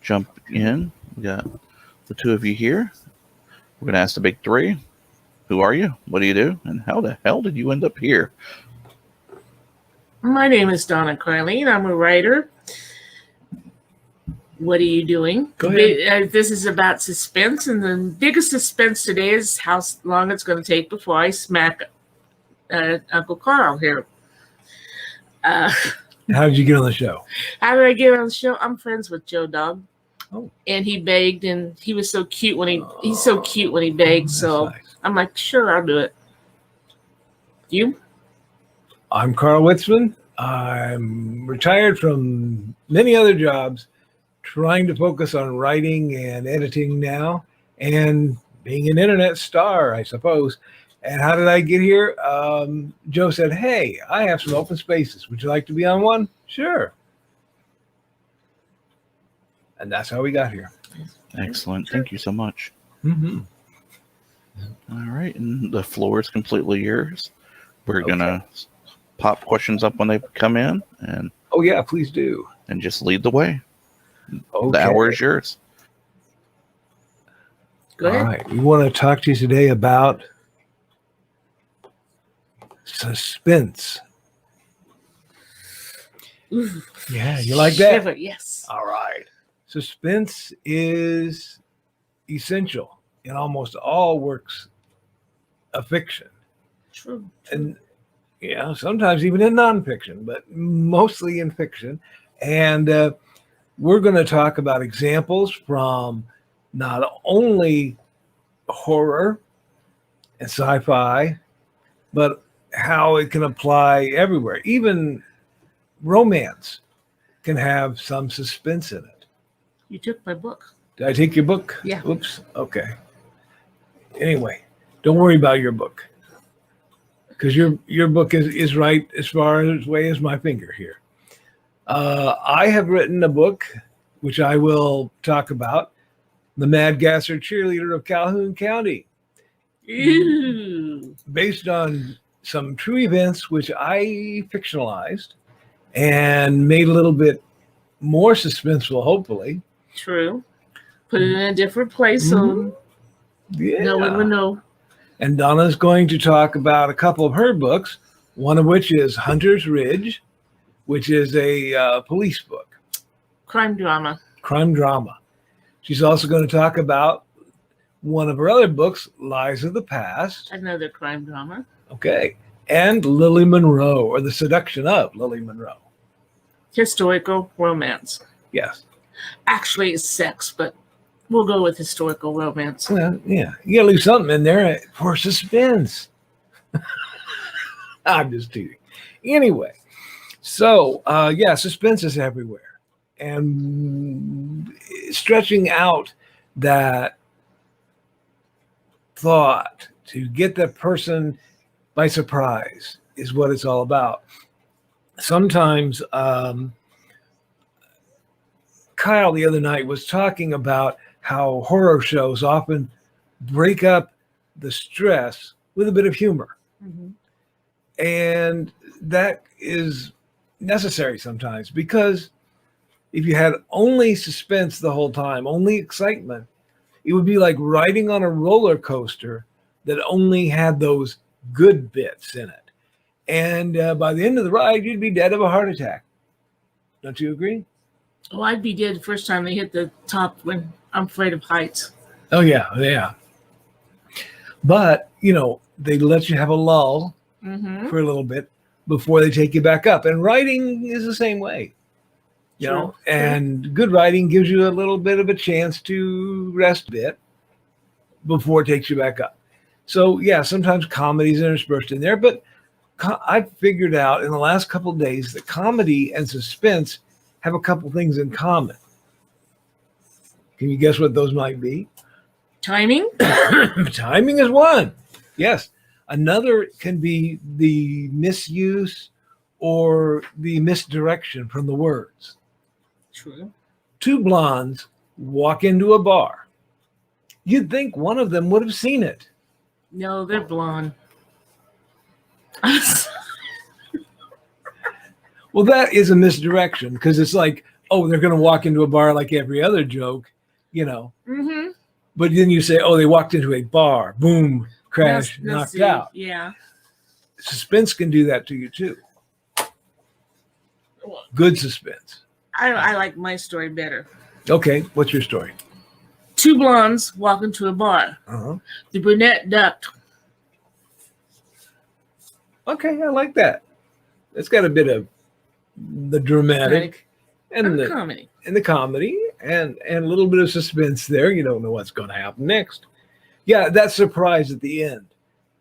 jump in. We got the two of you here. We're going to ask the big three. Who are you? What do you do? And how the hell did you end up here? My name is Donna Karleen. I'm a writer. What are you doing? Go ahead. This is about suspense, and the biggest suspense today is how long it's going to take before I smack Uncle Karl here. How did you get on the show? How did I get on the show? I'm friends with Joe Dog. Oh. And he begged, and he was so cute when he's so cute when he begged. So nice. I'm like, sure, I'll do it. You? I'm Karl Whitsman. I'm retired from many other jobs, trying to focus on writing and editing now, and being an internet star, I suppose. And how did I get here? Joe said, hey, I have some open spaces. Would you like to be on one? Sure. And that's how we got here. Excellent. Thank you so much. Mm-hmm. All right. And the floor is completely yours. We're going to pop questions up when they come in. And oh, yeah, please do. And just lead the way. Okay. The hour is yours. Go ahead. All right. We want to talk to you today about suspense. Ooh. Yeah, you like that? Shiver, yes. All right. Suspense is essential in almost all works of fiction. True. And sometimes even in nonfiction, but mostly in fiction. And we're going to talk about examples from not only horror and sci-fi, but how it can apply everywhere. Even romance can have some suspense in it. You took my book. Did I take your book? Yeah. Oops. Okay. Anyway, don't worry about your book, because your book is right as far away as my finger here. I have written a book, which I will talk about, The Mad Gasser Cheerleader of Calhoun County. Ooh. Based on some true events, which I fictionalized and made a little bit more suspenseful, hopefully. True. Put it in a different place so no one would know. And Donna's going to talk about a couple of her books, one of which is Hunter's Ridge, which is a police book. Crime drama. Crime drama. She's also going to talk about one of her other books, Lies of the Past. Another crime drama. Okay. And Lily Monroe, or The Seduction of Lily Monroe. Historical romance. Yes. Actually, it's sex, but we'll go with historical romance. Well, yeah. You got to leave something in there for suspense. I'm just teasing. Anyway, so, suspense is everywhere. And stretching out that thought to get that person by surprise is what it's all about. Sometimes Kyle the other night was talking about how horror shows often break up the stress with a bit of humor. Mm-hmm. And that is necessary sometimes, because if you had only suspense the whole time, only excitement, it would be like riding on a roller coaster that only had those good bits in it. And by the end of the ride, you'd be dead of a heart attack. Don't you agree? Oh, I'd be dead the first time they hit the top when I'm afraid of heights. Oh, yeah. But, they let you have a lull for a little bit before they take you back up. And writing is the same way. You know, and good writing gives you a little bit of a chance to rest a bit before it takes you back up. So, sometimes comedy is interspersed in there, but I've figured out in the last couple of days that comedy and suspense have a couple things in common. Can you guess what those might be? Timing? Timing is one. Yes. Another can be the misuse or the misdirection from the words. True. Two blondes walk into a bar. You'd think one of them would have seen it. No, they're blonde. Well, that is a misdirection, because it's like, oh, they're going to walk into a bar like every other joke, you know. Mm-hmm. But then you say, oh, they walked into a bar, boom, crash, knocked out. Yeah. Suspense can do that to you too. Good suspense. I like my story better. Okay, what's your story? Two blondes walk into a bar. Uh-huh. The brunette ducked. Okay, I like that. It's got a bit of the dramatic and the comedy. And the comedy and a little bit of suspense there. You don't know what's going to happen next. Yeah, that surprise at the end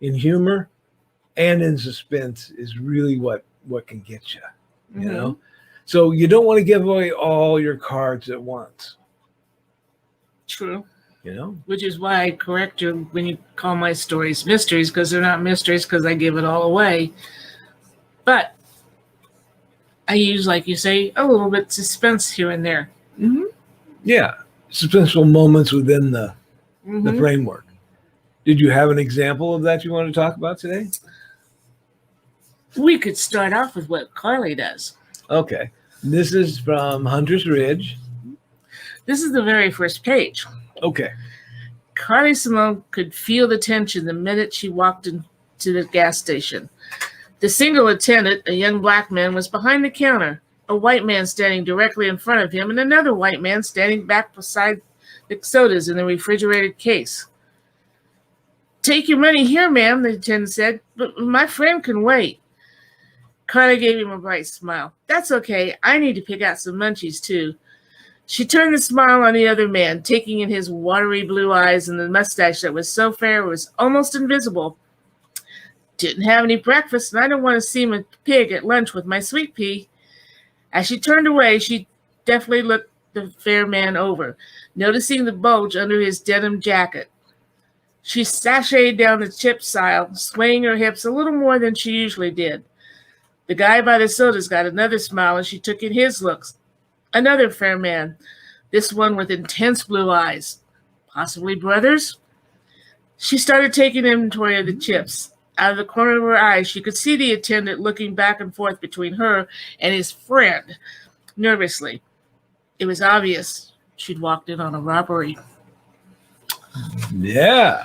in humor and in suspense is really what can get you, you know? So you don't want to give away all your cards at once. True. You know? Which is why I correct you when you call my stories mysteries, because they're not mysteries because I give it all away. But I use, like you say, a little bit suspense here and there. Mm-hmm. Yeah. Suspenseful moments within the framework. Did you have an example of that you want to talk about today? We could start off with what Karlee does. Okay. This is from Hunter's Ridge. This is the very first page. Okay. Karlee Simone could feel the tension the minute she walked into the gas station. The single attendant, a young black man, was behind the counter, a white man standing directly in front of him, and another white man standing back beside the sodas in the refrigerated case. "Take your money here, ma'am," the attendant said, "but my friend can wait." Karlee gave him a bright smile. "That's okay. I need to pick out some munchies, too." She turned the smile on the other man, taking in his watery blue eyes and the mustache that was so fair it was almost invisible. "Didn't have any breakfast, and I don't want to seem a pig at lunch with my sweet pea." As she turned away, she deftly looked the fair man over, noticing the bulge under his denim jacket. She sashayed down the chips aisle, swaying her hips a little more than she usually did. The guy by the sodas got another smile as she took in his looks. Another fair man, this one with intense blue eyes. Possibly brothers? She started taking inventory of the chips. Out of the corner of her eye, she could see the attendant looking back and forth between her and his friend, nervously. It was obvious she'd walked in on a robbery. Yeah.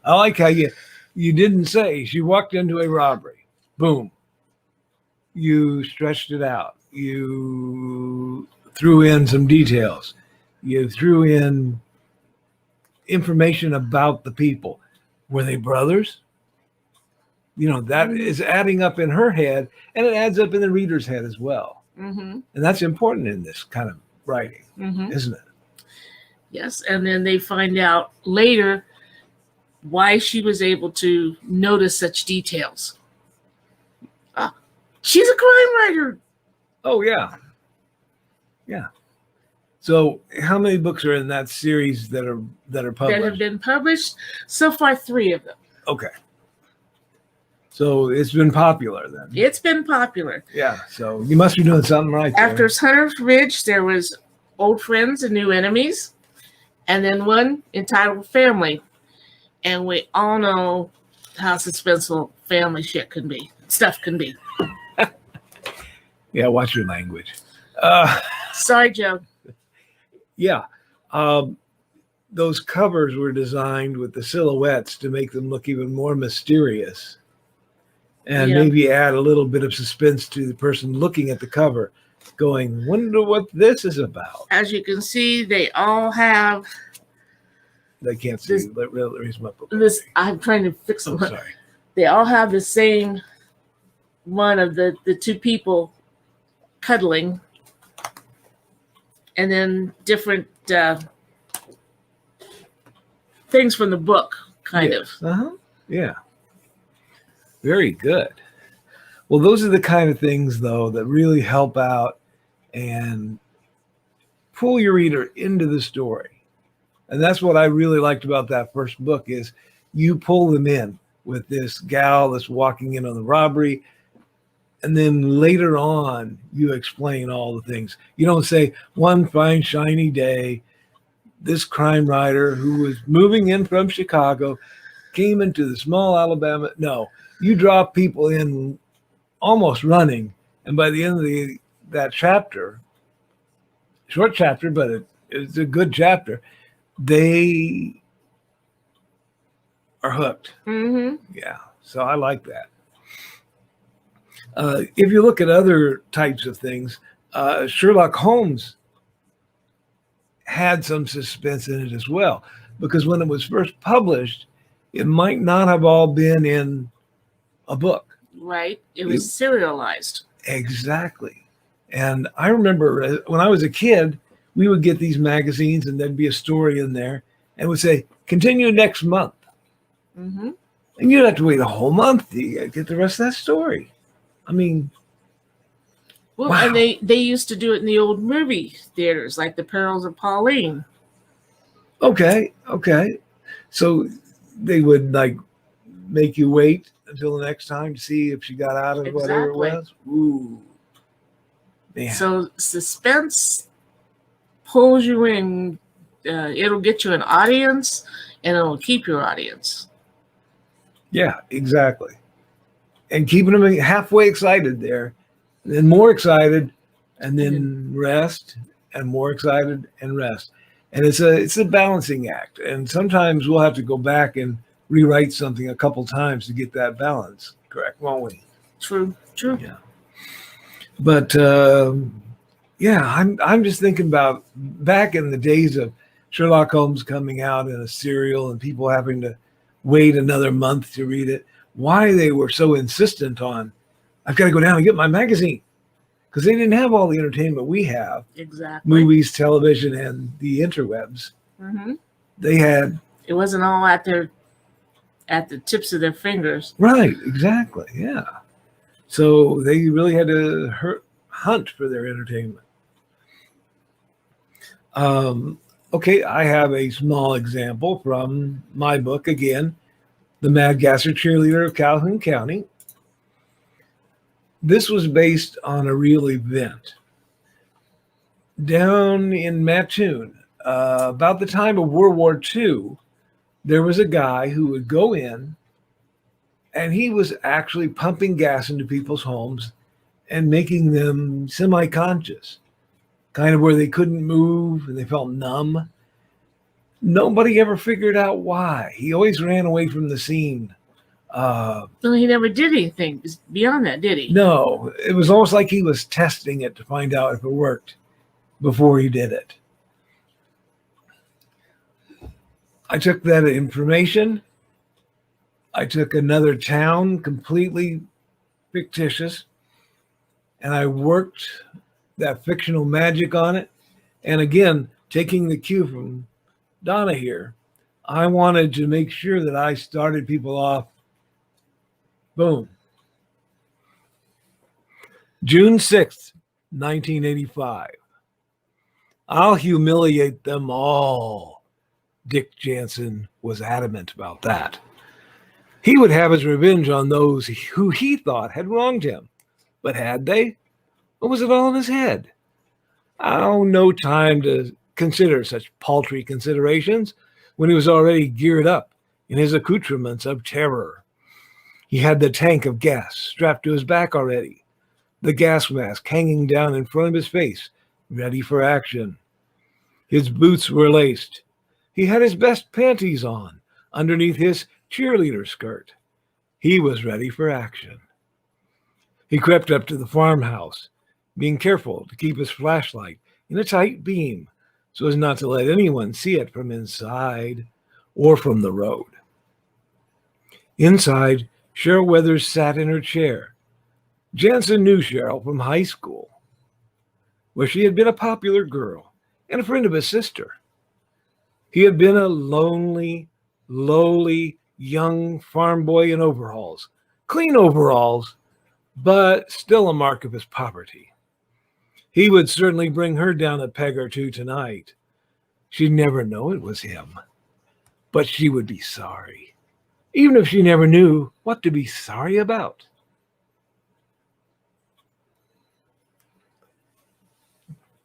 I like how you didn't say she walked into a robbery. Boom. You stretched it out. You threw in some details. You threw in information about the people. Were they brothers? You know, that is adding up in her head, and it adds up in the reader's head as well. Mm-hmm. And that's important in this kind of writing, isn't it? Yes, and then they find out later why she was able to notice such details. She's a crime writer. Oh, yeah. Yeah. So how many books are in that series that are published? That have been published? So far, 3 of them. Okay. So it's been popular then. It's been popular. Yeah. So you must be doing something right there. After Hunter's Ridge, there was Old Friends and New Enemies, and then one entitled Family. And we all know how suspenseful family stuff can be. Yeah, watch your language. Sorry, Joe. Yeah. Those covers were designed with the silhouettes to make them look even more mysterious and maybe add a little bit of suspense to the person looking at the cover going, wonder what this is about. As you can see, they all have... They can't see. Let me raise them up. I'm trying to fix them. Oh, sorry. They all have the same one of the 2 people cuddling, and then different things from the book, kind of. Yeah. Very good. Well, those are the kind of things, though, that really help out and pull your reader into the story. And that's what I really liked about that first book is you pull them in with this gal that's walking in on the robbery. And then later on, you explain all the things. You don't say, one fine, shiny day, this crime writer who was moving in from Chicago came into the small Alabama. No, you drop people in almost running. And by the end of that chapter, short chapter, but it's a good chapter. They are hooked. Mm-hmm. Yeah, so I like that. If you look at other types of things, Sherlock Holmes had some suspense in it as well, because when it was first published, it might not have all been in a book. Right. It was serialized. Exactly. And I remember when I was a kid, we would get these magazines and there'd be a story in there and it would say, continue next month. Mm-hmm. And you'd have to wait a whole month to get the rest of that story. I mean, well, wow. And they used to do it in the old movie theaters, like The Perils of Pauline. Okay. So they would like make you wait until the next time to see if she got out of whatever it was. Ooh. Man. So suspense pulls you in. It'll get you an audience, and it'll keep your audience. Yeah, exactly. And keeping them halfway excited there, and then more excited, and then rest, and more excited, and rest. And it's a balancing act. And sometimes we'll have to go back and rewrite something a couple times to get that balance correct, won't we? True. Yeah. But I'm just thinking about back in the days of Sherlock Holmes coming out in a serial and people having to wait another month to read it, why they were so insistent on, I've got to go down and get my magazine. Because they didn't have all the entertainment we have. Exactly. Movies, television, and the interwebs. Mm-hmm. They had... It wasn't all at the tips of their fingers. Right, exactly, yeah. So they really had to hunt for their entertainment. Okay, I have a small example from my book again, The Mad Gasser Cheerleader of Calhoun County. This was based on a real event. Down in Mattoon, about the time of World War II, there was a guy who would go in and he was actually pumping gas into people's homes and making them semi-conscious, kind of where they couldn't move and they felt numb. Nobody ever figured out why. He always ran away from the scene. So he never did anything beyond that, did he? No, it was almost like he was testing it to find out if it worked before he did it. I took that information. I took another town, completely fictitious, and I worked that fictional magic on it. And again, taking the cue from Donna here, I wanted to make sure that I started people off. Boom. June 6th, 1985. I'll humiliate them all. Dick Jansen was adamant about that. He would have his revenge on those who he thought had wronged him. But had they? Or was it all in his head? Oh, no time to consider such paltry considerations when he was already geared up in his accoutrements of terror. He had the tank of gas strapped to his back already, the gas mask hanging down in front of his face, ready for action. His boots were laced. He had his best panties on underneath his cheerleader skirt. He was ready for action. He crept up to the farmhouse, being careful to keep his flashlight in a tight beam so as not to let anyone see it from inside or from the road. Inside, Cheryl Weathers sat in her chair. Jansen knew Cheryl from high school, where she had been a popular girl and a friend of his sister. He had been a lonely, lowly, young farm boy in overalls, clean overalls, but still a mark of his poverty. He would certainly bring her down a peg or two tonight. She'd never know it was him, but she would be sorry, even if she never knew what to be sorry about.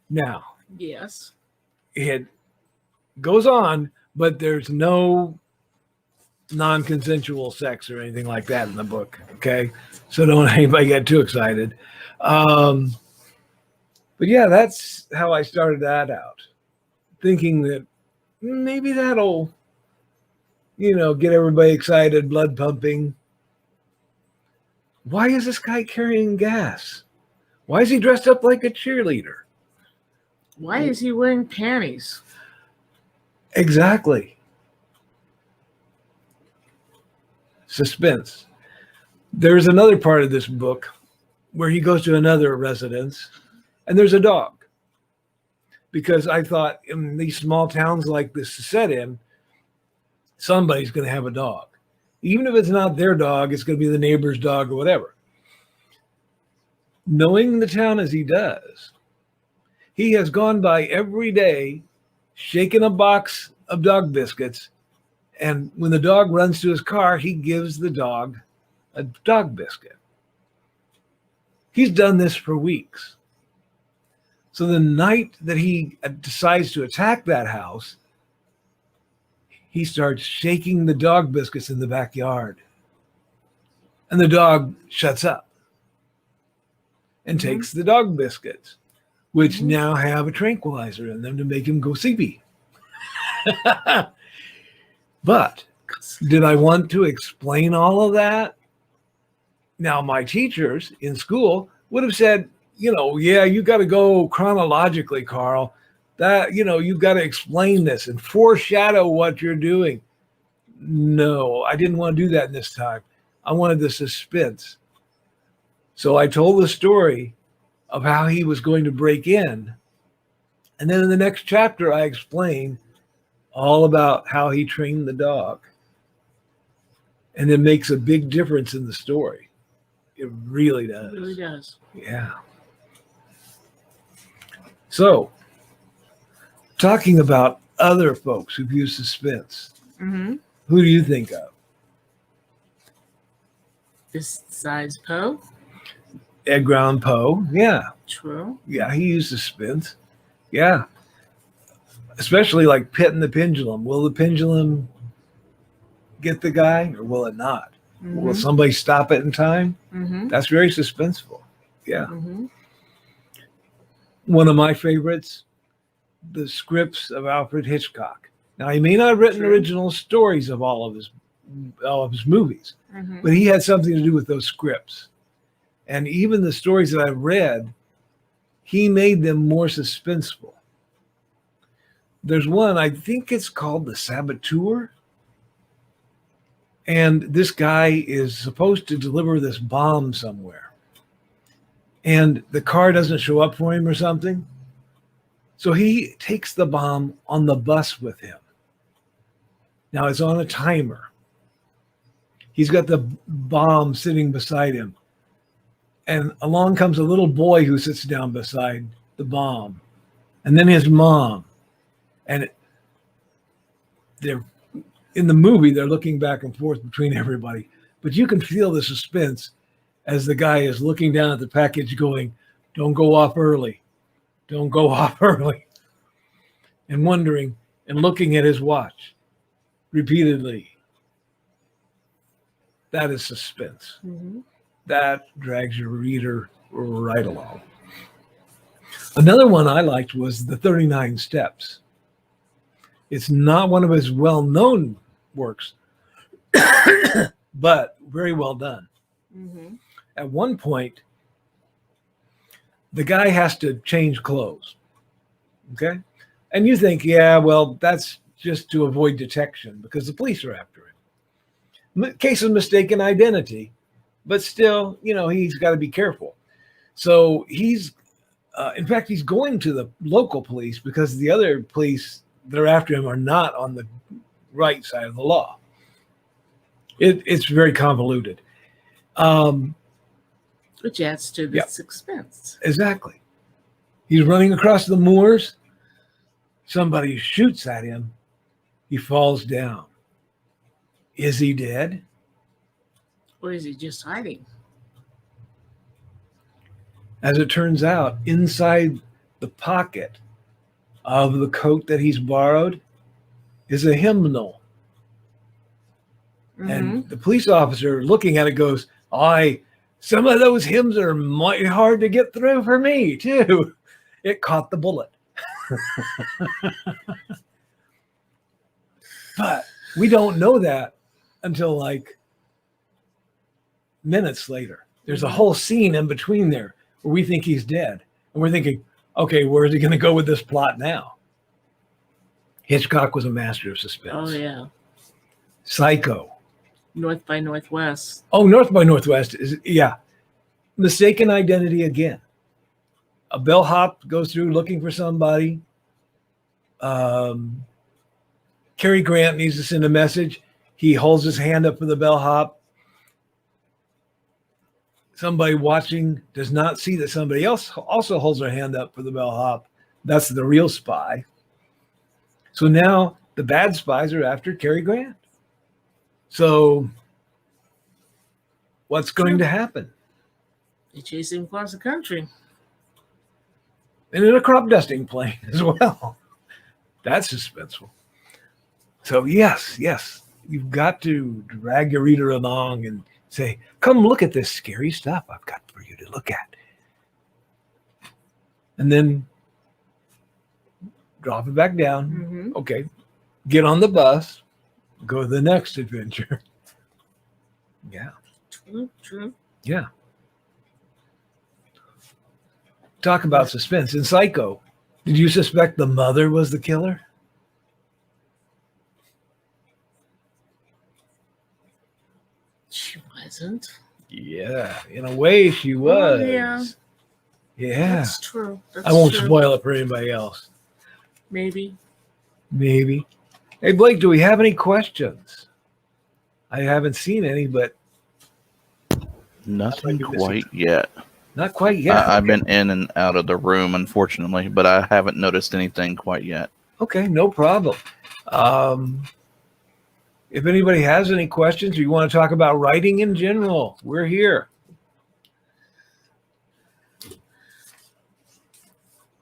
Now, Yes. it goes on, but there's no non-consensual sex or anything like that in the book, okay? So don't anybody get too excited. But yeah, that's how I started that out, thinking that maybe that'll, get everybody excited, blood pumping. Why is this guy carrying gas? Why is he dressed up like a cheerleader? Why is he wearing panties? Exactly. Suspense. There's another part of this book where he goes to another residence and there's a dog. Because I thought in these small towns like this is set in, somebody's going to have a dog. Even if it's not their dog, it's going to be the neighbor's dog or whatever. Knowing the town as he does, he has gone by every day, shaking a box of dog biscuits, and when the dog runs to his car, he gives the dog a dog biscuit. He's done this for weeks. So the night that he decides to attack that house, he starts shaking the dog biscuits in the backyard. And the dog shuts up and takes the dog biscuits, which now have a tranquilizer in them to make him go sleepy. But did I want to explain all of that? Now, my teachers in school would have said, yeah, you got to go chronologically, Karl. That, you've got to explain this and foreshadow what you're doing. No, I didn't want to do that this time. I wanted the suspense. So I told the story of how he was going to break in. And then in the next chapter, I explained all about how he trained the dog. And it makes a big difference in the story. It really does. It really does. Yeah. So, talking about other folks who've used suspense, who do you think of? Besides Poe? Edgar Allan Poe. Yeah. True. Yeah, he used suspense. Yeah. Especially like Pit and the Pendulum. Will the pendulum get the guy or will it not? Will somebody stop it in time? That's very suspenseful. Yeah. One of my favorites, the scripts of Alfred Hitchcock. Now, he may not have written original stories of all of his movies, but he had something to do with those scripts. And even the stories that I've read, he made them more suspenseful. There's one, I think it's called The Saboteur. And this guy is supposed to deliver this bomb somewhere. And the car doesn't show up for him or something. So he takes the bomb on the bus with him. Now it's on a timer. He's got the bomb sitting beside him. And along comes a little boy who sits down beside the bomb. And then his mom. And they're in the movie, they're looking back and forth between everybody. But you can feel the suspense as the guy is looking down at the package going, don't go off early. Don't go off early. And wondering and looking at his watch repeatedly. That is suspense. That drags your reader right along. Another one I liked was The 39 Steps. It's not one of his well-known works, but very well done. At one point, the guy has to change clothes. Okay? And you think, yeah, well, that's just to avoid detection because the police are after him. Case of mistaken identity, but still, he's got to be careful. So he's, in fact, he's going to the local police because the other police that are after him are not on the right side of the law. It's very convoluted. Which adds to the suspense. Exactly. He's running across the moors. Somebody shoots at him. He falls down. Is he dead? Or is he just hiding? As it turns out, inside the pocket of the coat that he's borrowed is a hymnal. And the police officer looking at it goes, some of those hymns are mighty hard to get through for me too. It caught the bullet. But we don't know that until like minutes later. There's a whole scene in between there where we think he's dead. And we're thinking, okay, where's he going to go with this plot now? Hitchcock was a master of suspense. Oh, yeah. Psycho. North by Northwest. Oh, North by Northwest is, yeah. Mistaken identity again. A bellhop goes through looking for somebody. Cary Grant needs to send a message. He holds his hand up for the bellhop. Somebody watching does not see that somebody else also holds their hand up for the bellhop. That's the real spy. So now the bad spies are after Cary Grant. So what's going to happen? They chase him across the country. And in a crop dusting plane as well. That's suspenseful. So yes, you've got to drag your reader along and say, come look at this scary stuff I've got for you to look at. And then drop it back down. Mm-hmm. Okay, get on the bus, go to the next adventure. Yeah. True. Yeah. Talk about suspense. In Psycho, did you suspect the mother was the killer? She wasn't. Yeah, in a way she was. Oh, yeah. Yeah. That's true. I won't spoil it for anybody else. Maybe. Hey, Blake, do we have any questions? I haven't seen any, but Nothing quite yet. not quite yet. I've been in and out of the room, unfortunately, but I haven't noticed anything quite yet. Okay, no problem. If anybody has any questions or you want to talk about writing in general, we're here.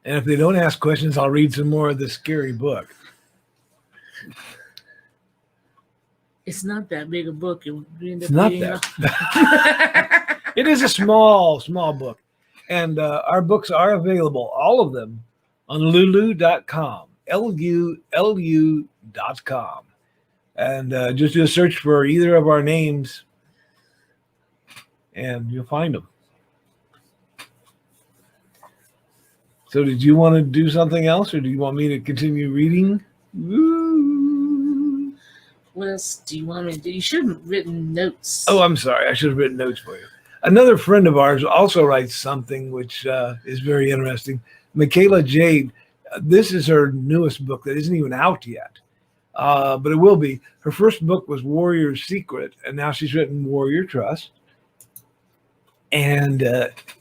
And if they don't ask questions, I'll read some more of this scary book. It's not that big a book. It's not that. It is a small book. And our books are available, all of them, on lulu.com, LULU.com. And just do a search for either of our names, and you'll find them. So did you want to do something else, or do you want me to continue reading? Woo. What else do you want me to do? You should have written notes. Oh, I'm sorry. I should have written notes for you. Another friend of ours also writes something which is very interesting. Michaela Jade, this is her newest book that isn't even out yet, but it will be. Her first book was Warrior's Secret, and now she's written Warrior Trust. And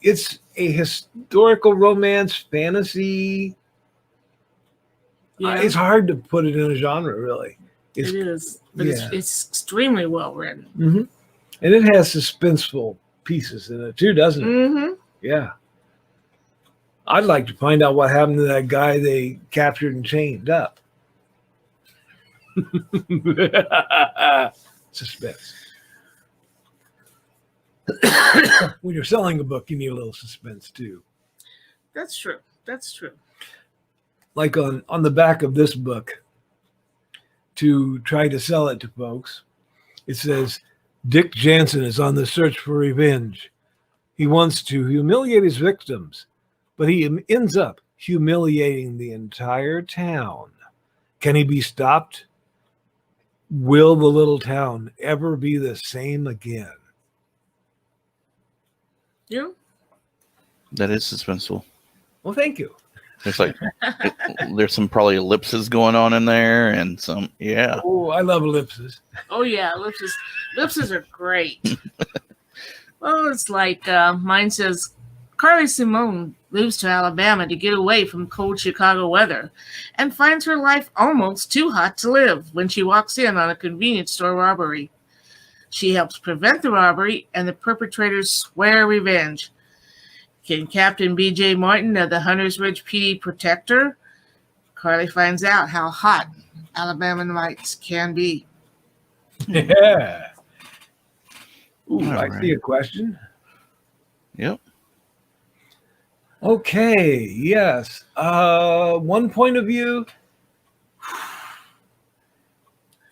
it's a historical romance fantasy. Yeah. It's hard to put it in a genre, really. It is, but yeah. it's extremely well written. Mm-hmm. And it has suspenseful pieces in it too, doesn't it? Mm-hmm. Yeah. I'd like to find out what happened to that guy they captured and chained up. Suspense. When you're selling a book, you need a little suspense too. That's true. Like on the back of this book, to try to sell it to folks, it says, Dick Jansen is on the search for revenge. He wants to humiliate his victims, but he ends up humiliating the entire town. Can he be stopped? Will the little town ever be the same again? Yeah. That is suspenseful. Well, thank you. It's like there's some probably ellipses going on in there, and some Oh, I love ellipses. Oh yeah, ellipses are great. Well, it's like mine says, Karlee Simone moves to Alabama to get away from cold Chicago weather and finds her life almost too hot to live when she walks in on a convenience store robbery. She helps prevent the robbery, and the perpetrators swear revenge. Can Captain B.J. Martin of the Hunters Ridge PD protect her? Karlee finds out how hot Alabama nights can be. Yeah. Ooh, I right. see a question. Yep. Okay, yes. One point of view,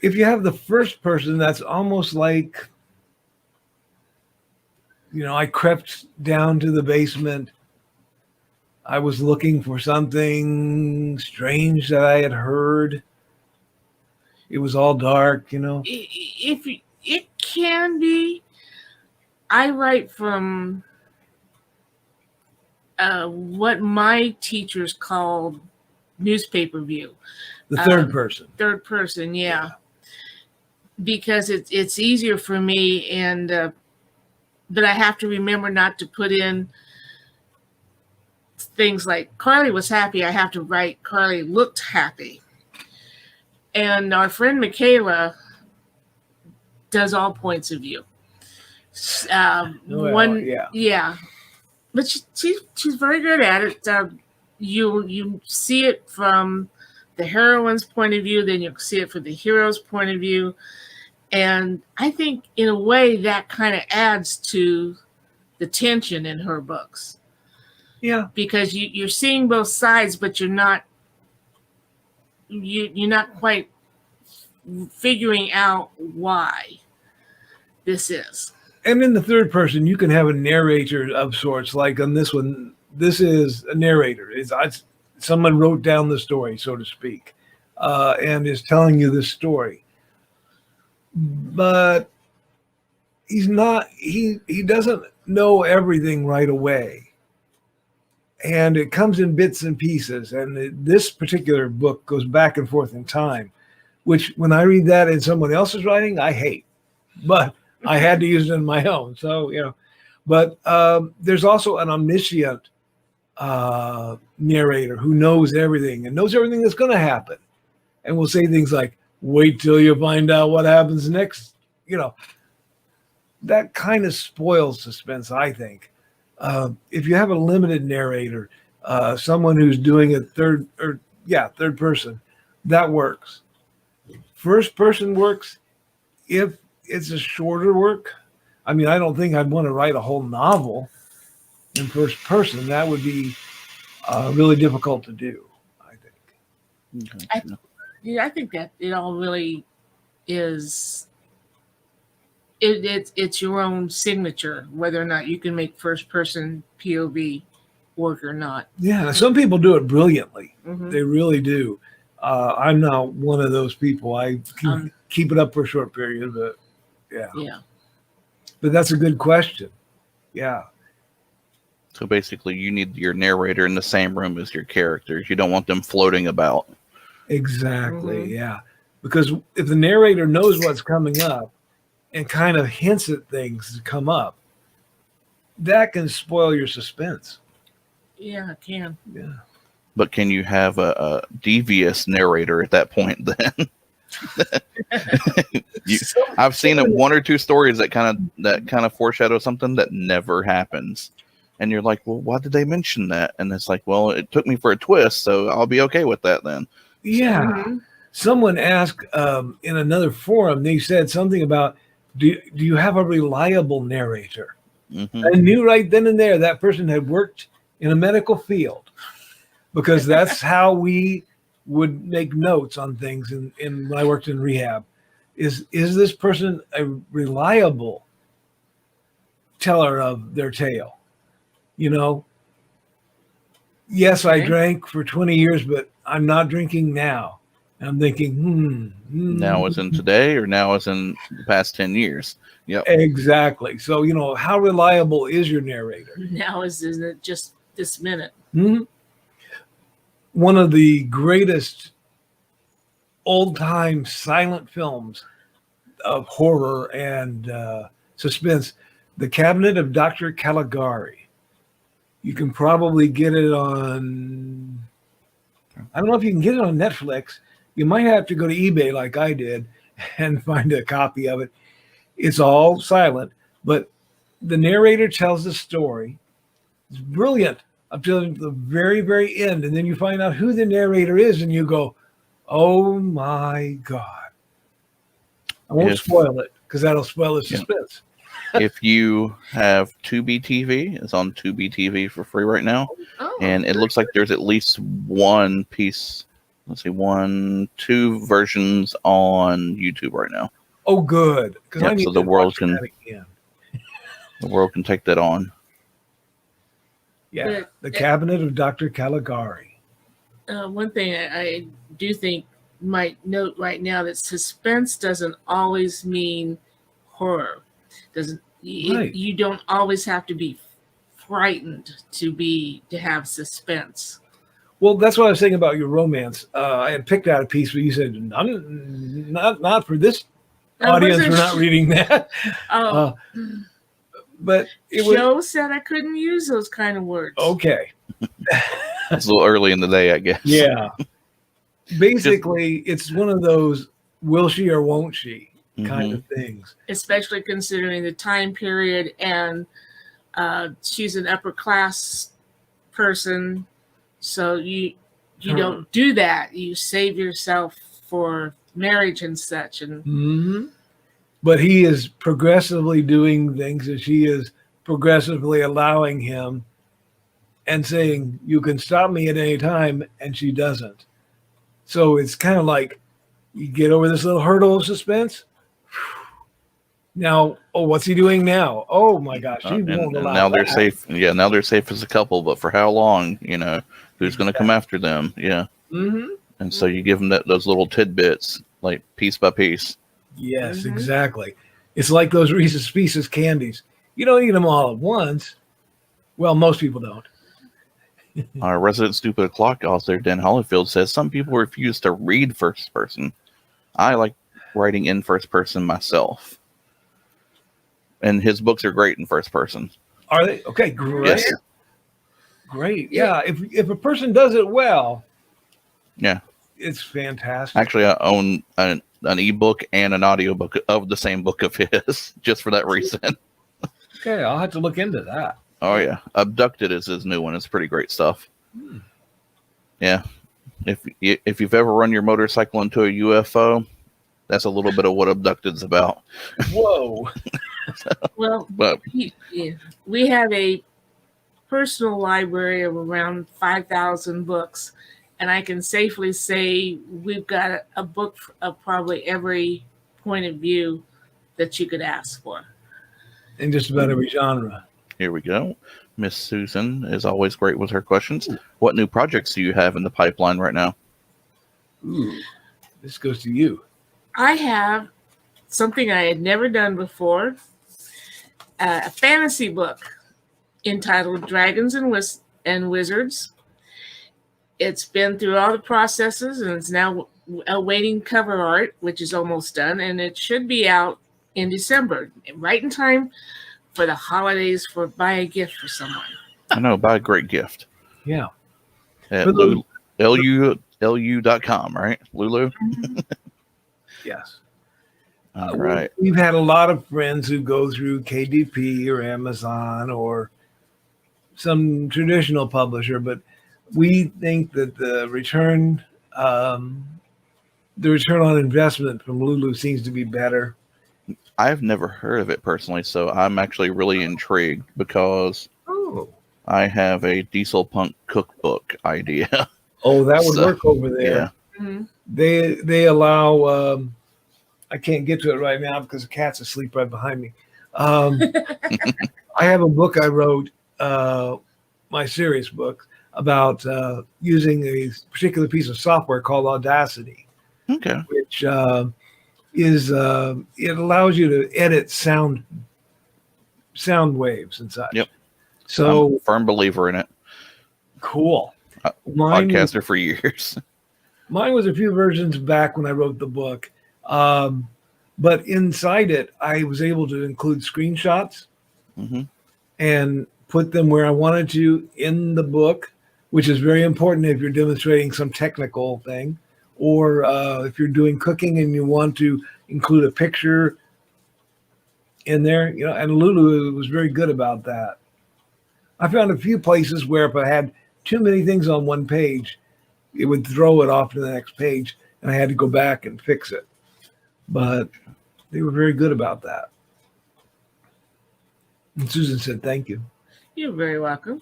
if you have the first person, that's almost like, I crept down to the basement. I was looking for something strange that I had heard. It was all dark. If it can be, I write from what my teachers called newspaper view. The third person. Third person, yeah. Because it's easier for me, and but I have to remember not to put in things like Karlee was happy. I have to write Karlee looked happy. And our friend Michaela does all points of view. Yeah. But she's very good at it. You see it from the heroine's point of view, then you see it from the hero's point of view. And I think in a way that kind of adds to the tension in her books. Yeah. Because you're seeing both sides, but you're not quite figuring out why this is. And in the third person, you can have a narrator of sorts. Like on this one, this is a narrator. It's someone wrote down the story, so to speak, and is telling you this story. But he's not. He doesn't know everything right away, and it comes in bits and pieces. And this particular book goes back and forth in time, which when I read that in someone else's writing, I hate. But I had to use it in my own. So, but there's also an omniscient narrator who knows everything and knows everything that's going to happen. And will say things like, wait till you find out what happens next. That kind of spoils suspense, I think. If you have a limited narrator, someone who's doing it third person, that works. First person works if it's a shorter work. I mean, I don't think I'd want to write a whole novel in first person. That would be really difficult to do, I think. I think that it all really is. It's your own signature, whether or not you can make first person POV work or not. Yeah, some people do it brilliantly. Mm-hmm. They really do. I'm not one of those people. I can keep it up for a short period, but yeah. But that's a good question. Yeah. So basically, you need your narrator in the same room as your characters. You don't want them floating about. Exactly. Mm-hmm. Yeah. Because if the narrator knows what's coming up and kind of hints at things to come up, that can spoil your suspense. Yeah, it can. Yeah. But can you have a devious narrator at that point then? I've seen one or two stories that kind of foreshadow something that never happens. And you're like, well, why did they mention that? And it's like, well, it took me for a twist, so I'll be okay with that then. Yeah. Mm-hmm. Someone asked in another forum, they said something about, do you have a reliable narrator? Mm-hmm. I knew right then and there that person had worked in a medical field, because that's how we would make notes on things in when I worked in rehab. Is this person a reliable teller of their tale? Yes, I drank for 20 years, but I'm not drinking now. And I'm thinking, Now as in today, or now as in the past 10 years? Yep. Exactly. So, how reliable is your narrator? Now isn't it just this minute? Mm-hmm. One of the greatest old-time silent films of horror and suspense, The Cabinet of Dr. Caligari. You can probably get it on, I don't know if you can get it on Netflix. You might have to go to eBay like I did and find a copy of it. It's all silent, but the narrator tells the story. It's brilliant up to the very, very end. And then you find out who the narrator is and you go, oh my God. I won't spoil it because that'll spoil the suspense. If you have Tubi TV, it's on Tubi TV for free right now. Oh, And it looks like there's at least one piece. Let's see, 2 versions on YouTube right now. Oh, good. Because Yep, so the world can take that on. Yeah, But the Cabinet of Dr. Caligari. one thing I do think might note right now that suspense doesn't always mean horror. You don't always have to be frightened to have suspense. Well, that's what I was saying about your romance. I had picked out a piece where you said, not for this audience, we're not reading that. Oh, but Joe said I couldn't use those kind of words. Okay. It's a little early in the day, I guess. Yeah. Basically, it's one of those will she or won't she kind of things. Especially considering the time period, and she's an upper class person. So you don't do that. You save yourself for marriage and such. And But he is progressively doing things, and she is progressively allowing him and saying, you can stop me at any time, and she doesn't. So it's kind of like you get over this little hurdle of suspense. Now, what's he doing now? Oh my gosh, he won't allow now they're that. safe. Yeah, now they're safe as a couple, but for how long? Who's going to come after them? Yeah. And so you give them those little tidbits, like piece by piece. Yes, exactly. It's like those Reese's Pieces candies. You don't eat them all at once. Well, most people don't. Our resident stupid clock author, Dan Hollifield, says some people refuse to read first person. I like writing in first person myself. And his books are great in first person. Are they? Okay, great. Yes. Great. Yeah, if a person does it well, yeah, it's fantastic. Actually, I own an ebook and an audiobook of the same book of his, just for that reason. Okay, I'll have to look into that. Oh yeah, Abducted is his new one. It's pretty great stuff. Yeah, if you've ever run your motorcycle into a UFO, that's a little bit of what Abducted's about. Whoa. Well, we have a personal library of around 5,000 books, and I can safely say we've got a book of probably every point of view that you could ask for. In just about every genre. Here we go. Miss Susan is always great with her questions. What new projects do you have in the pipeline right now? Ooh, this goes to you. I have something I had never done before, a fantasy book entitled Dragons and Wizards. It's been through all the processes, and it's now awaiting cover art, which is almost done, and it should be out in December, right in time for the holidays, for buy a gift for someone. I know, buy a great gift. Yeah. At LU.com, right? Lulu? Yes. All right. We've had a lot of friends who go through KDP or Amazon or some traditional publisher, but we think that the return on investment from Lulu seems to be better. I've never heard of it personally, so I'm actually really intrigued because I have a diesel punk cookbook idea. Oh, that would work over there. Yeah. They allow I can't get to it right now because the cat's asleep right behind me. I have a book I wrote, my serious book, about using a particular piece of software called Audacity. Okay. Which it allows you to edit sound waves and such. Yep. So I'm a firm believer in it. Cool. Podcaster for years. Mine was a few versions back when I wrote the book. But inside it, I was able to include screenshots and put them where I wanted to in the book, which is very important if you're demonstrating some technical thing, or if you're doing cooking and you want to include a picture in there, and Lulu was very good about that. I found a few places where if I had too many things on one page, it would throw it off to the next page, and I had to go back and fix it. But they were very good about that. And Susan said, thank you. You're very welcome.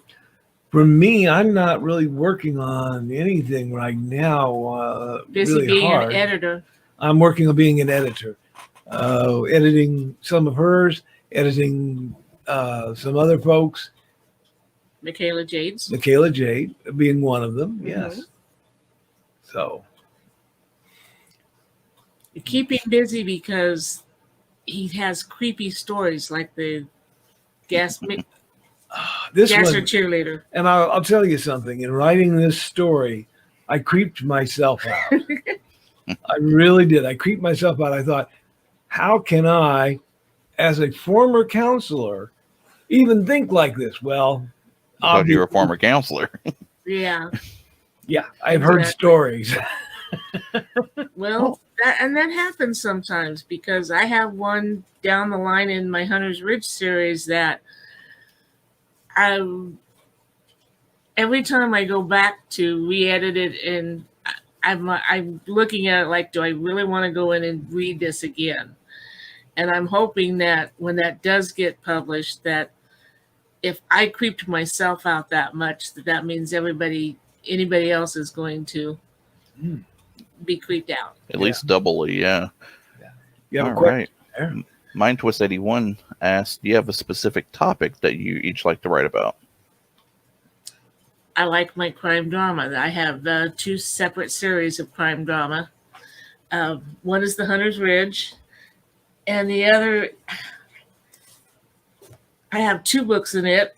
For me, I'm not really working on anything right now. Busy really being hard. an editor. I'm working on being an editor, editing some of hers, editing some other folks. Michaela Jades. Michaela Jade being one of them, yes. Mm-hmm. So. You keep him busy because he has creepy stories like the gasser cheerleader. And I'll tell you something. In writing this story, I creeped myself out. I really did. I creeped myself out. I thought, how can I, as a former counselor, even think like this? Well, because you're a former counselor. Yeah. Yeah, I've heard stories. Well, that happens sometimes because I have one down the line in my Hunter's Ridge series that every time I go back to re-edit it, and I'm looking at it like, do I really want to go in and read this again? And I'm hoping that when that does get published, that if I creeped myself out that much, that means anybody else is going to be creeped out. At least doubly, yeah. You have all right. Mind Twist 81 asked, do you have a specific topic that you each like to write about? I like my crime drama. I have 2 separate series of crime drama. One is the Hunter's Ridge, and the other, I have 2 books in it.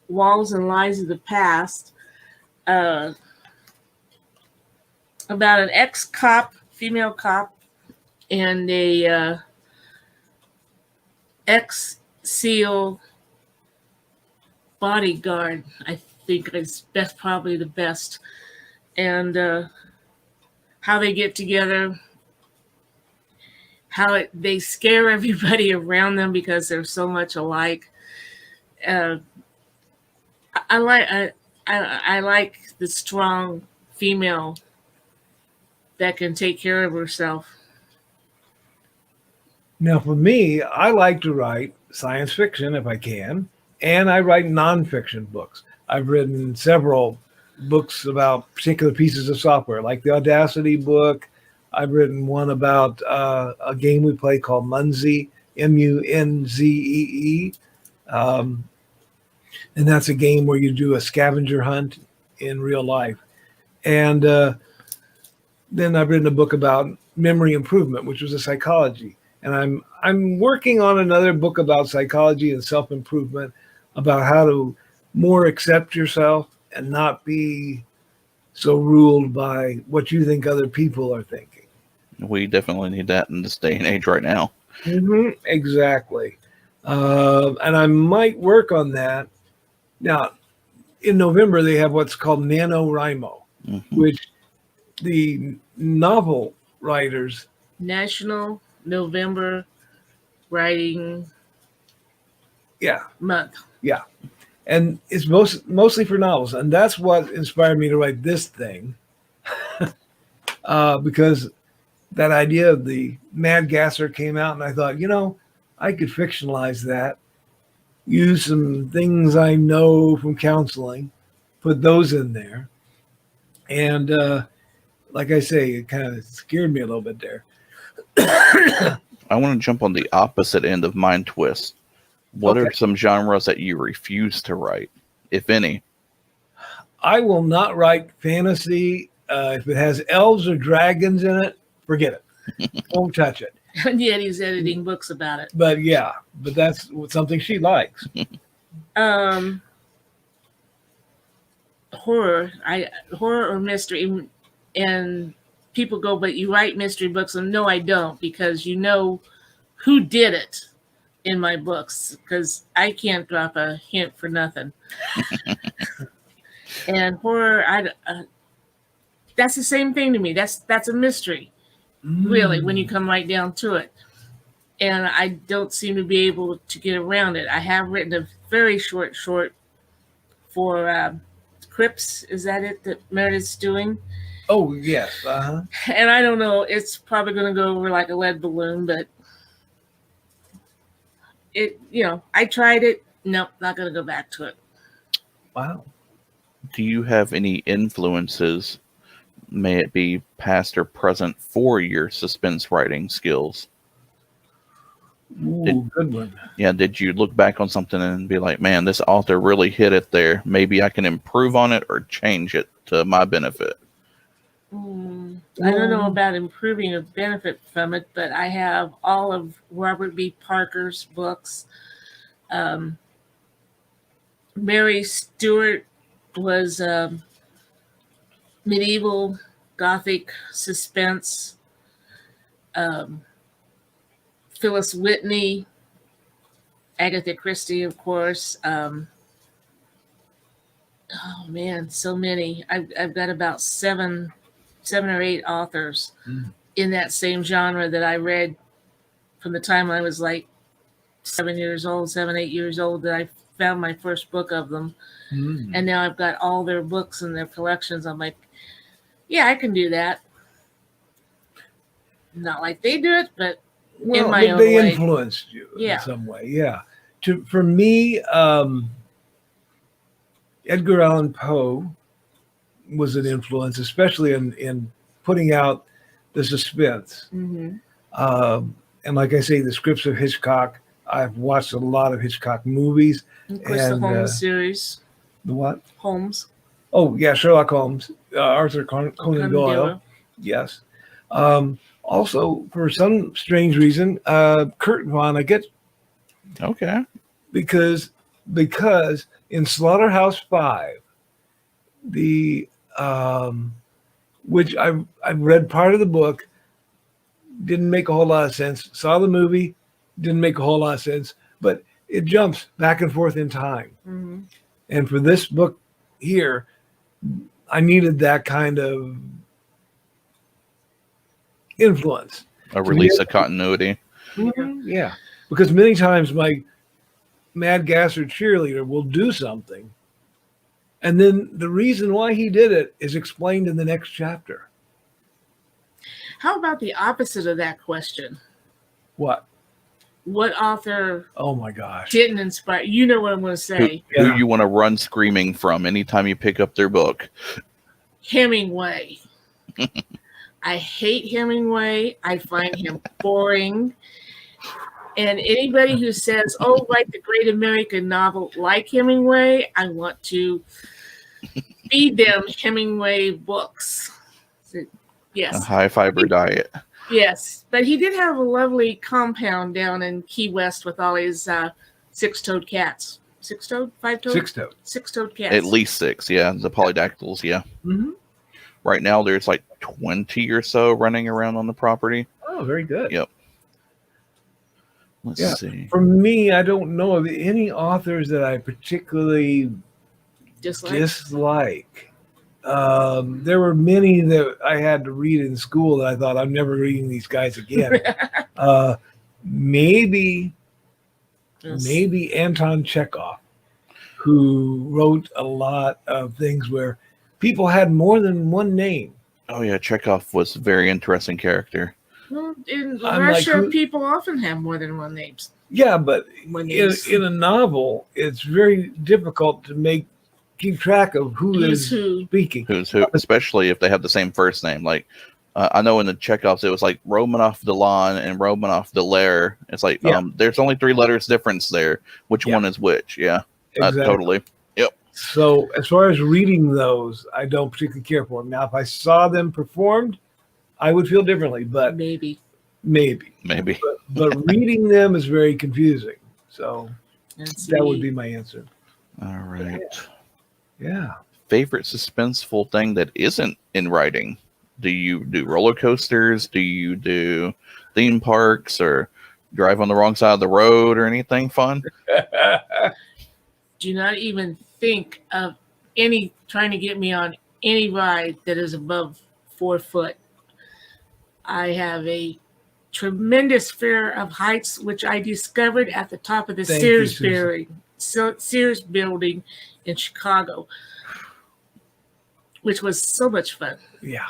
Walls and Lies of the Past, about an ex-cop, female cop, and a ex-SEAL bodyguard. I think is probably the best. And how they get together, how they scare everybody around them because they're so much alike. I like the strong female that can take care of herself. Now, for me, I like to write science fiction if I can, and I write nonfiction books. I've written several books about particular pieces of software, like the Audacity book. I've written one about a game we play called Munzee, Munzee. And that's a game where you do a scavenger hunt in real life. And then I've written a book about memory improvement, which was a psychology. And I'm working on another book about psychology and self-improvement, about how to more accept yourself and not be so ruled by what you think other people are thinking. We definitely need that in this day and age right now. Mm-hmm, exactly. And I might work on that. Now, in November, they have what's called NaNoWriMo, which the novel writers... National November Writing Month. Yeah. And it's mostly for novels. And that's what inspired me to write this thing. Because that idea of the Mad Gasser came out, and I thought, I could fictionalize that, use some things I know from counseling, put those in there. And like I say, it kind of scared me a little bit there. I want to jump on the opposite end of Mind Twist. What are some genres that you refuse to write, if any? I will not write fantasy. If it has elves or dragons in it, forget it. Won't touch it. And yet he's editing books about it. But that's something she likes. Horror or mystery, and people go, but you write mystery books, and no, I don't, because you know who did it in my books, because I can't drop a hint for nothing. And horror, that's the same thing to me. That's a mystery, really, when you come right down to it. And I don't seem to be able to get around it. I have written a very short for Crips. Is that it that Meredith's doing? Oh, yes. And I don't know. It's probably going to go over like a lead balloon, but I tried it. Nope, not going to go back to it. Wow. Do you have any influences, may it be past or present, for your suspense writing skills? Ooh, good one. Yeah, did you look back on something and be like, man, this author really hit it there. Maybe I can improve on it or change it to my benefit? I don't know about improving a benefit from it, but I have all of Robert B. Parker's books. Mary Stewart was medieval Gothic suspense. Phyllis Whitney, Agatha Christie, of course. Oh man, so many. I've got about seven or eight authors in that same genre that I read from the time I was like 7, 8 years old that I found my first book of them. And now I've got all their books and their collections. I'm like, yeah, I can do that. Not like they do it, but in my own they way. Influenced you in some way. Yeah. For me, Edgar Allan Poe was an influence, especially in putting out the suspense. And like I say, the scripts of Hitchcock, I've watched a lot of Hitchcock movies. Of course, the Holmes series. The what? Holmes. Oh, yeah, Sherlock Holmes, Arthur Conan Doyle. Yes. Also, for some strange reason, Kurt Vonnegut. Okay. Because in Slaughterhouse-Five, which I've read part of the book, didn't make a whole lot of sense. Saw the movie, didn't make a whole lot of sense, but it jumps back and forth in time. And for this book here, I needed that kind of influence. A release of continuity. Yeah. Because many times my Mad Gasser cheerleader will do something, and then the reason why he did it is explained in the next chapter. How about the opposite of that question? What? What author? Oh my gosh! Didn't inspire you? Know what I'm going to say? Who you want to run screaming from anytime you pick up their book? Hemingway. I hate Hemingway. I find him boring. And anybody who says, "Oh, write the great American novel like Hemingway," I want to feed them Hemingway books. So, yes. A high fiber diet. Yes, but he did have a lovely compound down in Key West with all his six-toed cats. Six-toed? Five-toed? Six-toed. Six-toed cats. At least 6, yeah. The polydactyls, yeah. Right now, there's like 20 or so running around on the property. Oh, very good. Yep. Let's see. For me, I don't know of any authors that I particularly dislike. There were many that I had to read in school that I thought, I'm never reading these guys again. Maybe Anton Chekhov, who wrote a lot of things where people had more than one name. Oh yeah, Chekhov was a very interesting character. Well, in Russia, people often have more than one name. Yeah, but in a novel, it's very difficult to keep track of who is speaking. Who's who, especially if they have the same first name. Like, I know in the Chekhovs, it was like Romanov Delan and Romanov Delaire. It's like, there's only 3 letters difference there. Which one is which? Yeah, exactly. Totally. Yep. So as far as reading those, I don't particularly care for them. Now, if I saw them performed, I would feel differently, but maybe. But reading them is very confusing. So that would be my answer. All right. Yeah. Favorite suspenseful thing that isn't in writing? Do you do roller coasters? Do you do theme parks or drive on the wrong side of the road or anything fun? Do not even think of trying to get me on any ride that is above 4 foot. I have a tremendous fear of heights, which I discovered at the top of the Sears building in Chicago, which was so much fun. Yeah.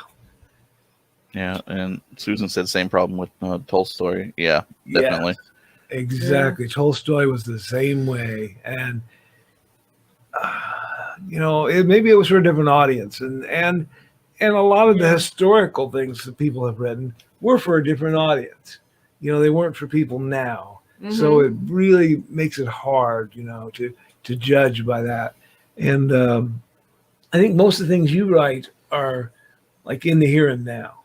Yeah, and Susan said same problem with Tolstoy. Yeah, definitely. Exactly. Tolstoy was the same way. And, maybe it was for a different audience. And a lot of the historical things that people have written were for a different audience. They weren't for people now. So it really makes it hard, to judge by that. And I think most of the things you write are like in the here and now.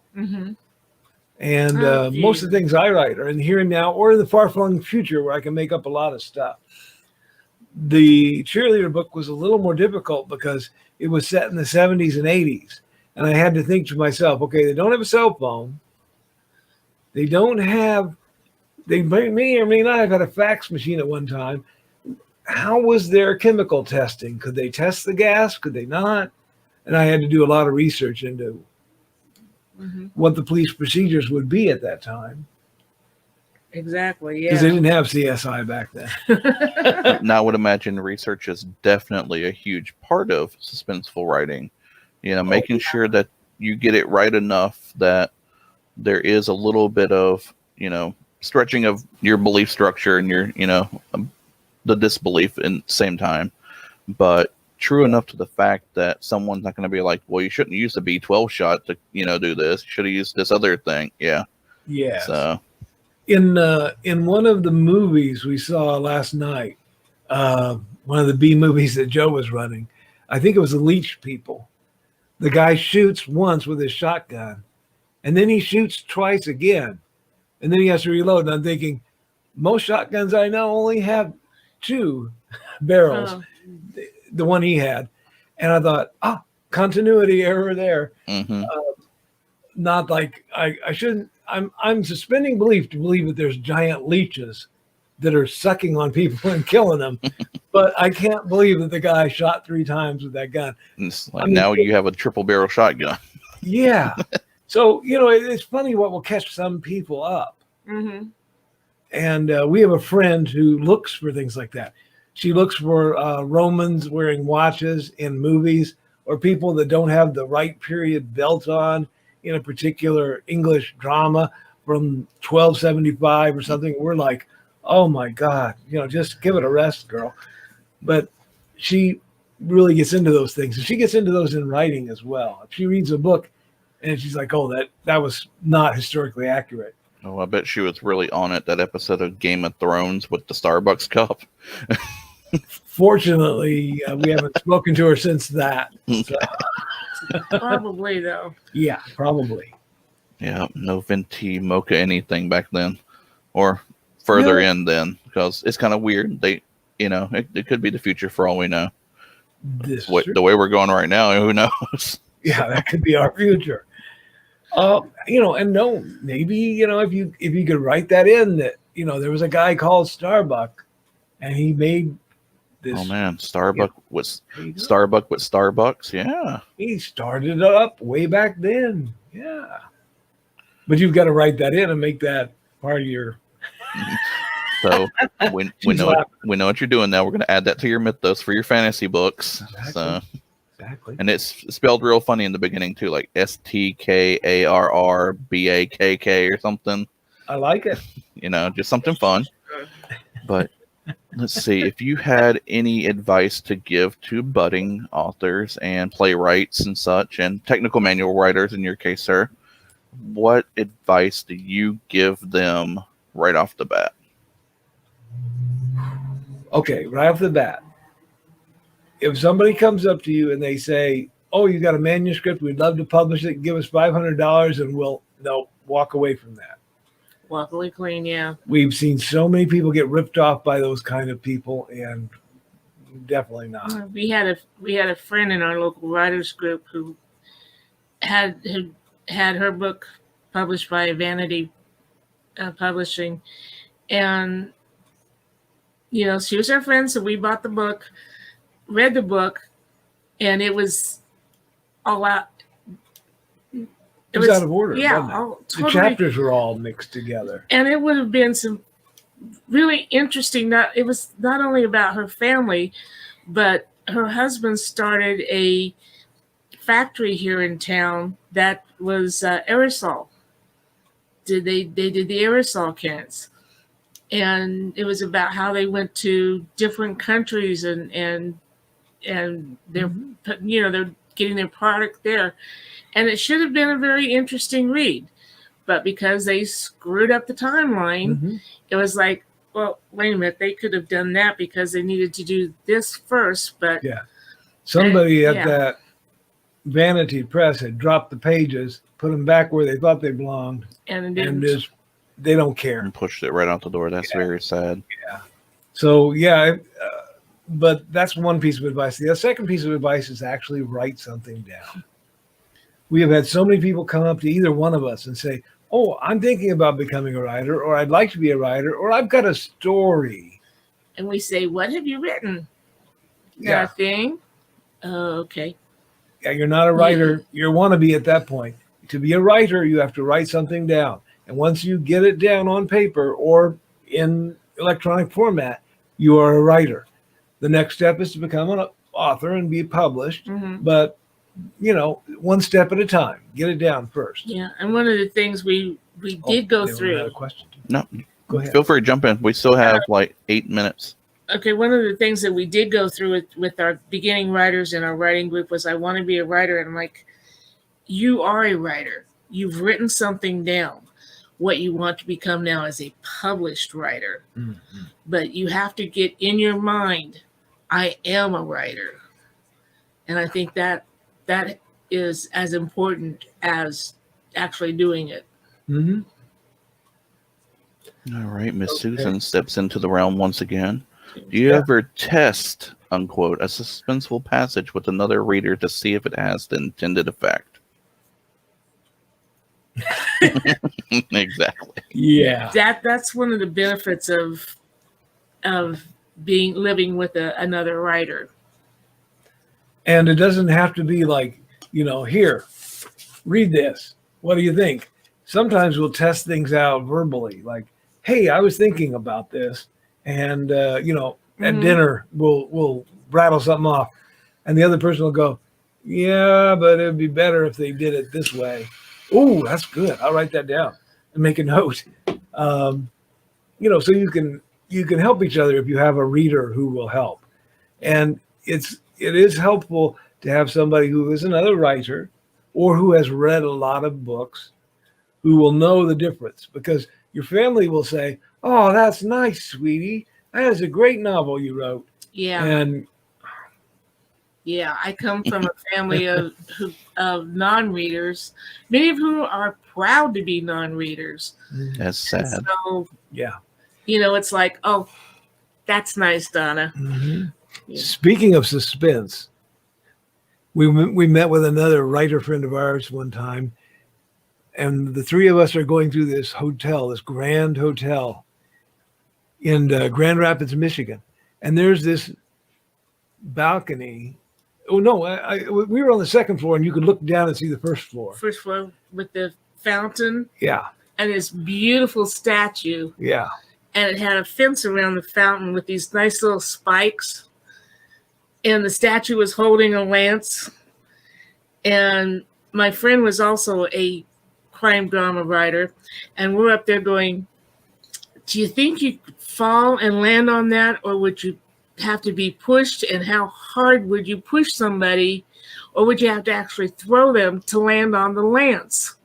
And most of the things I write are in the here and now or in the far-flung future where I can make up a lot of stuff. The cheerleader book was a little more difficult because it was set in the 70s and 80s. And I had to think to myself, okay, they don't have a cell phone. They may or may not have had a fax machine at one time. How was their chemical testing? Could they test the gas? Could they not? And I had to do a lot of research into what the police procedures would be at that time. Exactly, yeah. Because they didn't have CSI back then. Now I would imagine research is definitely a huge part of suspenseful writing. Making sure that you get it right enough that there is a little bit of, stretching of your belief structure and your, the disbelief in the same time. But true enough to the fact that someone's not going to be like, well, you shouldn't use the B12 shot to, do this. You should have used this other thing. Yeah. Yeah. So in one of the movies we saw last night, one of the B movies that Joe was running, I think it was The Leech People. The guy shoots once with his shotgun, and then he shoots twice again, and then he has to reload. And I'm thinking, most shotguns I know only have 2 barrels. Oh. The one he had, and I thought, continuity error there. Not like I shouldn't. I'm suspending belief to believe that there's giant leeches that are sucking on people and killing them, but I can't believe that the guy shot 3 times with that gun. it's like now you have a triple barrel shotgun. Yeah. So it's funny what will catch some people up. And we have a friend who looks for things like that. She looks for Romans wearing watches in movies or people that don't have the right period belt on in a particular English drama from 1275 or something. We're like, oh my God, just give it a rest, girl. But she really gets into those things. And she gets into those in writing as well. If she reads a book and she's like, oh, that was not historically accurate. Oh, I bet she was really on it, that episode of Game of Thrones with the Starbucks cup. Fortunately, we haven't spoken to her since that. So. Probably, though. Yeah, probably. Yeah, no venti, mocha, anything back then. Or further in then, because it's kind of weird. They, it could be the future for all we know. The way we're going right now, who knows? Yeah, that could be our future. And no, maybe, if you could write that in that, there was a guy called Starbuck and he made this. Oh man, Starbuck with Starbucks. Yeah. He started it up way back then. Yeah. But you've got to write that in and make that part of your. So we know what you're doing now. We're going to add that to your mythos for your fantasy books. Exactly. So. Exactly. And it's spelled real funny in the beginning too, like STKARRBAKK or something. I like it. Just something fun. But let's see, if you had any advice to give to budding authors and playwrights and such, and technical manual writers in your case, sir, what advice do you give them right off the bat? Okay, right off the bat. If somebody comes up to you and they say, oh, you got a manuscript, we'd love to publish it, give us $500 and we'll walk away from that. Walk away clean, yeah. We've seen so many people get ripped off by those kind of people, and definitely not. We had a friend in our local writers group who had her book published by Vanity Publishing, and she was our friend, so we bought the book. Read the book, and it was all out. It was out of order. Yeah, totally, the totally, chapters were all mixed together. And it would have been some really interesting. It was not only about her family, but her husband started a factory here in town that was aerosol. They did the aerosol cans. and it was about how they went to different countries and they're they're getting their product there, and it should have been a very interesting read, but because they screwed up the timeline, it was like, well, wait a minute, they could have done that because they needed to do this first, but somebody at that vanity press had dropped the pages, put them back where they thought they belonged, and just they don't care and pushed it right out the door. That's very sad. So but that's one piece of advice. The second piece of advice is actually write something down. We have had so many people come up to either one of us and say, oh, I'm thinking about becoming a writer, or I'd like to be a writer, or I've got a story. And we say, what have you written? Nothing. Oh, okay. Yeah, you're not a writer. You want to be at that point. To be a writer, you have to write something down. And once you get it down on paper or in electronic format, you are a writer. The next step is to become an author and be published. But, one step at a time. Get it down first. Yeah, and one of the things we did go through. A question. No, go ahead. Feel free to jump in. We still have like 8 minutes. Okay, one of the things that we did go through with our beginning writers in our writing group was, I want to be a writer. And I'm like, you are a writer. You've written something down. What you want to become now is a published writer. But you have to get in your mind, I am a writer. And I think that is as important as actually doing it. All right, Miss Susan steps into the realm once again. Do you ever test, unquote, a suspenseful passage with another reader to see if it has the intended effect? Exactly. Yeah. That's one of the benefits of living with another writer. And it doesn't have to be like, here, read this. What do you think? Sometimes we'll test things out verbally, like, hey, I was thinking about this. And, at dinner, we'll rattle something off. And the other person will go, yeah, but it would be better if they did it this way. Oh, that's good. I'll write that down and make a note. So you can help each other if you have a reader who will help. And it is helpful to have somebody who is another writer or who has read a lot of books, who will know the difference, because your family will say, oh, that's nice, sweetie. That is a great novel you wrote. Yeah. And I come from a family of non-readers, many of whom are proud to be non-readers. That's sad. So, yeah. It's like, oh, that's nice, Donna. Yeah. Speaking of suspense, we met with another writer friend of ours one time, and the three of us are going through this grand hotel in Grand Rapids, Michigan. And there's this balcony. Oh, no, we were on the second floor, and you could look down and see the first floor. First floor with the fountain. Yeah. And this beautiful statue. Yeah. And it had a fence around the fountain with these nice little spikes. And the statue was holding a lance. And my friend was also a crime drama writer. And we're up there going, do you think you could fall and land on that? Or would you have to be pushed? And how hard would you push somebody? Or would you have to actually throw them to land on the lance?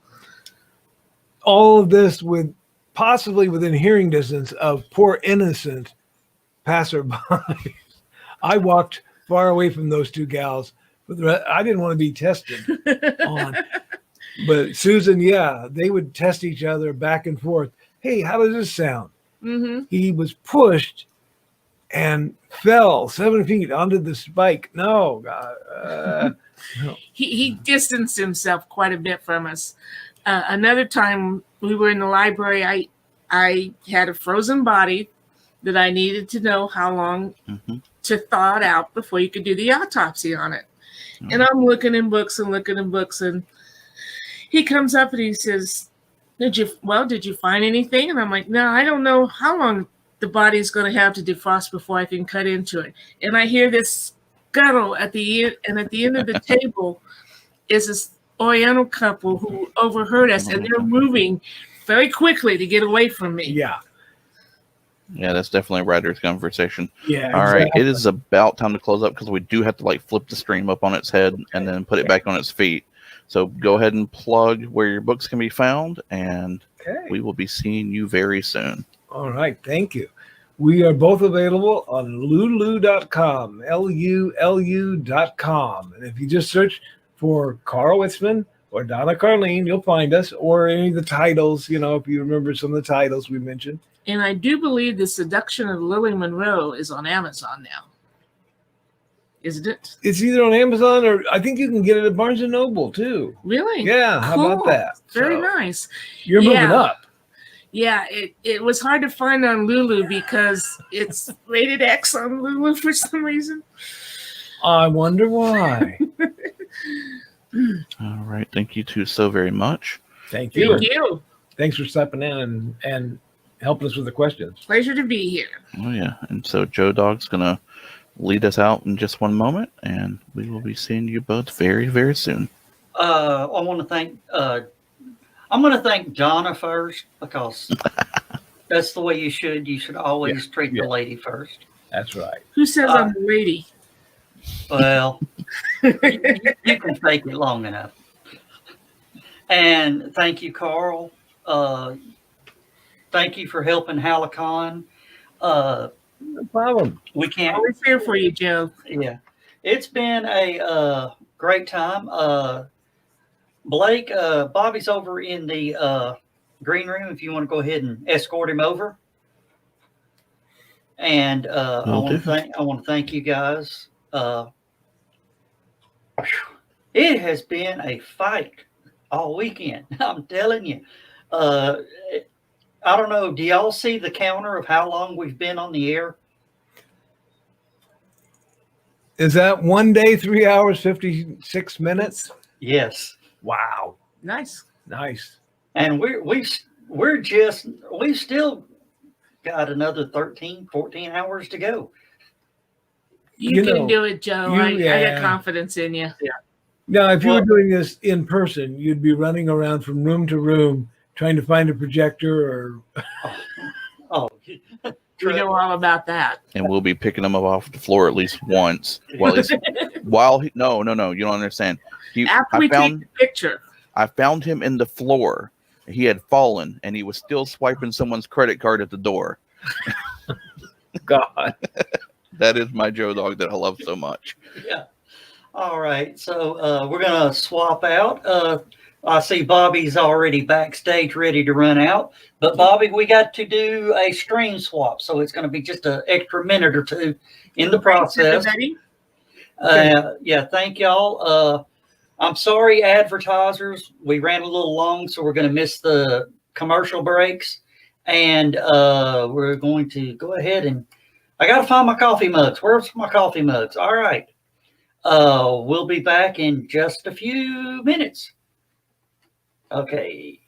All of this possibly within hearing distance of poor innocent passerby. I walked far away from those two gals. But I didn't want to be tested on. But Susan, they would test each other back and forth. Hey, how does this sound? He was pushed and fell 7 feet onto the spike. No. No. He distanced himself quite a bit from us. Another time we were in the library, I had a frozen body that I needed to know how long to thaw it out before you could do the autopsy on it. And I'm looking in books, and he comes up and he says, did you find anything? And I'm like, no, I don't know how long the body's going to have to defrost before I can cut into it. And I hear this scuttle at the end, and at the end of the table is this Oriental couple who overheard us, and they're moving very quickly to get away from me. Yeah. Yeah, that's definitely a writer's conversation. Yeah. All right, exactly. it is about time to close up because we do have to like flip the stream up on its head and then put it back on its feet. So go ahead and plug where your books can be found, and Okay. we will be seeing you very soon. All right. Thank you. We are both available on lulu.com, LULU.com. And if you just search for Karl Whitsman or Donna Carleen, you'll find us, or any of the titles, if you remember some of the titles we mentioned. And I do believe The Seduction of Lily Monroe is on Amazon now. Isn't it? It's either on Amazon or I think you can get it at Barnes & Noble too. Really? Yeah, how about Cool. that? Very So, nice. You're moving Yeah. up. Yeah, it was hard to find on Lulu because it's rated X on Lulu for some reason. I wonder why. All right, thank you two so very much. Thank you. Thank you. Thanks for stepping in and helping us with the questions. Pleasure to be here. Oh yeah, and so Joe Dog's gonna lead us out in just one moment, and we will be seeing you both very, very soon. I want to thank. I'm going to thank Donna first because that's the way you should. You should always treat the lady first. That's right. Who says I'm a lady? Well, you can fake it long enough. And thank you, Karl. Thank you for helping HallowCon. No problem. We can't. Always here for you, Joe. Yeah, it's been a great time. Blake, Bobby's over in the green room. If you want to go ahead and escort him over. And I want to thank you guys. It has been a fight all weekend. I'm telling you. I don't know. Do y'all see the counter of how long we've been on the air? Is that 1 day, 3 hours, 56 minutes? Yes. Wow. Nice. Nice. And we've still got another 13, 14 hours to go. You can do it, Joe. I yeah. got confidence in you. Yeah. Now, if you were doing this in person, you'd be running around from room to room trying to find a projector or. Oh, We know all about that. And we'll be picking him up off the floor at least once. No, you don't understand. After we take the picture. I found him in the floor. He had fallen, and he was still swiping someone's credit card at the door. God. That is my Joe Dog that I love so much. Yeah. All right. So we're going to swap out. I see Bobby's already backstage ready to run out. But, Bobby, we got to do a stream swap. So it's going to be just an extra minute or two in the process. Yeah, thank y'all. I'm sorry, advertisers. We ran a little long, so we're going to miss the commercial breaks. And we're going to go ahead and I got to find my coffee mugs. Where's my coffee mugs? All right. We'll be back in just a few minutes. Okay.